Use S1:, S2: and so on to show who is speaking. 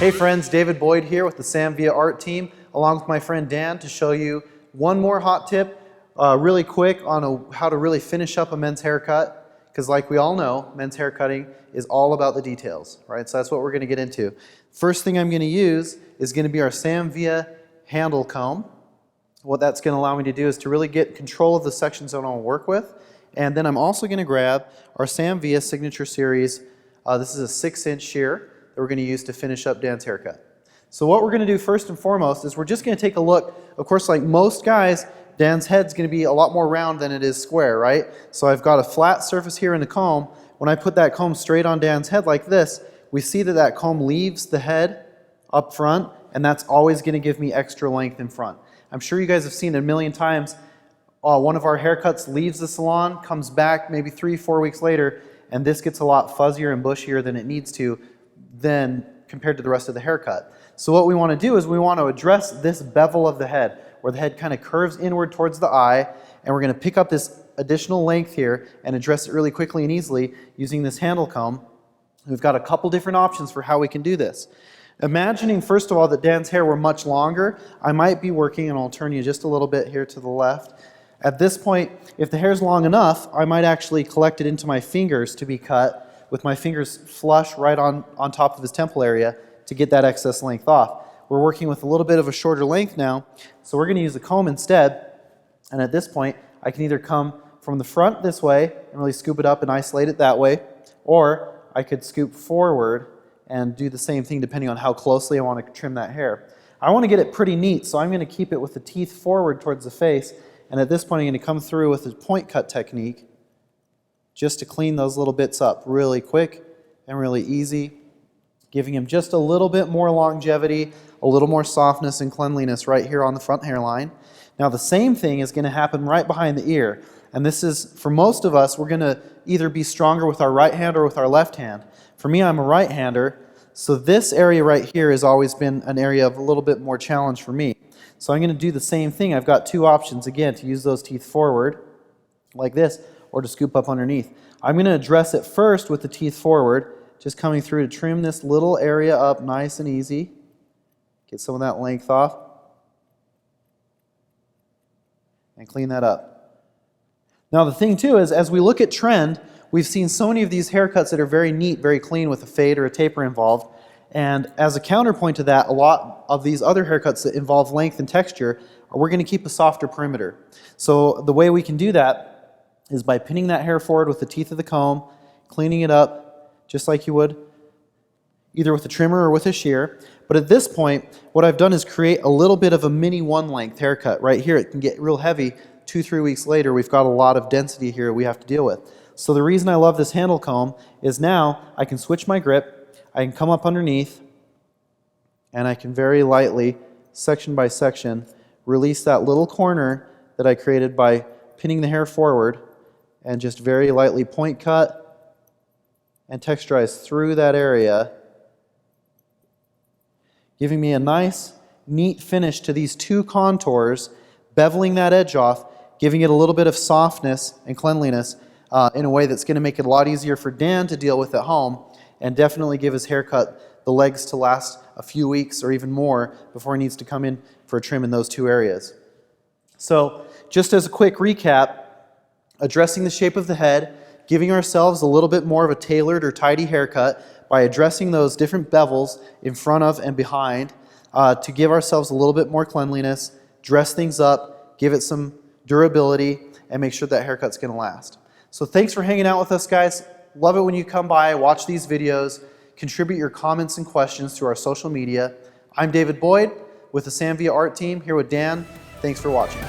S1: Hey friends, David Boyd here with the Sam Via Art team, along with my friend Dan, to show you one more hot tip really quick on how to really finish up a men's haircut. Because like we all know, men's haircutting is all about the details, right? So that's what we're going to get into. First thing I'm going to use is going to be our Sam Via handle comb. What that's going to allow me to do is to really get control of the sections that I want to work with. And then I'm also going to grab our Sam Via Signature Series. This is a 6-inch shear that we're going to use to finish up Dan's haircut. So what we're going to do first and foremost is we're just going to take a look. Of course, like most guys, Dan's head's going to be a lot more round than it is square, right? So I've got a flat surface here in the comb. When I put that comb straight on Dan's head like this, we see that that comb leaves the head up front, and that's always going to give me extra length in front. I'm sure you guys have seen it a million times. One of our haircuts leaves the salon, comes back maybe 3-4 weeks later, and this gets a lot fuzzier and bushier than it needs to then compared to the rest of the haircut. So what we want to do is we want to address this bevel of the head, where the head kind of curves inward towards the eye, and we're going to pick up this additional length here and address it really quickly and easily using this handle comb. We've got a couple different options for how we can do this. Imagining, first of all, that Dan's hair were much longer, I might be working, and I'll turn you just a little bit here to the left. At this point, if the hair's long enough, I might actually collect it into my fingers to be cut, with my fingers flush right on top of his temple area to get that excess length off. We're working with a little bit of a shorter length now, so we're going to use the comb instead. And at this point, I can either come from the front this way and really scoop it up and isolate it that way, or I could scoop forward and do the same thing depending on how closely I want to trim that hair. I want to get it pretty neat, so I'm going to keep it with the teeth forward towards the face, and at this point I'm going to come through with a point cut technique just to clean those little bits up really quick and really easy, giving him just a little bit more longevity, a little more softness and cleanliness right here on the front hairline. Now the same thing is going to happen right behind the ear, and this is, for most of us, we're going to either be stronger with our right hand or with our left hand. For me, I'm a right-hander, so this area right here has always been an area of a little bit more challenge for me. So I'm going to do the same thing. I've got two options, again, to use those teeth forward like this, or to scoop up underneath. I'm going to address it first with the teeth forward, just coming through to trim this little area up nice and easy. Get some of that length off. And clean that up. Now the thing too is, as we look at trend, we've seen so many of these haircuts that are very neat, very clean with a fade or a taper involved. And as a counterpoint to that, a lot of these other haircuts that involve length and texture, we're going to keep a softer perimeter. So the way we can do that is by pinning that hair forward with the teeth of the comb, cleaning it up just like you would either with a trimmer or with a shear. But at this point, what I've done is create a little bit of a mini one-length haircut. Right here, it can get real heavy. 2-3 weeks later, we've got a lot of density here we have to deal with. So the reason I love this handle comb is now I can switch my grip, I can come up underneath, and I can very lightly, section by section, release that little corner that I created by pinning the hair forward, and just very lightly point cut and texturize through that area, giving me a nice, neat finish to these two contours, beveling that edge off, giving it a little bit of softness and cleanliness in a way that's going to make it a lot easier for Dan to deal with at home, and definitely give his haircut the legs to last a few weeks or even more before he needs to come in for a trim in those two areas. So just as a quick recap, addressing the shape of the head, giving ourselves a little bit more of a tailored or tidy haircut by addressing those different bevels in front of and behind to give ourselves a little bit more cleanliness, dress things up, give it some durability, and make sure that haircut's going to last. So thanks for hanging out with us, guys. Love it when you come by, watch these videos, contribute your comments and questions to our social media. I'm David Boyd with the Sam Via Art team here with Dan. Thanks for watching.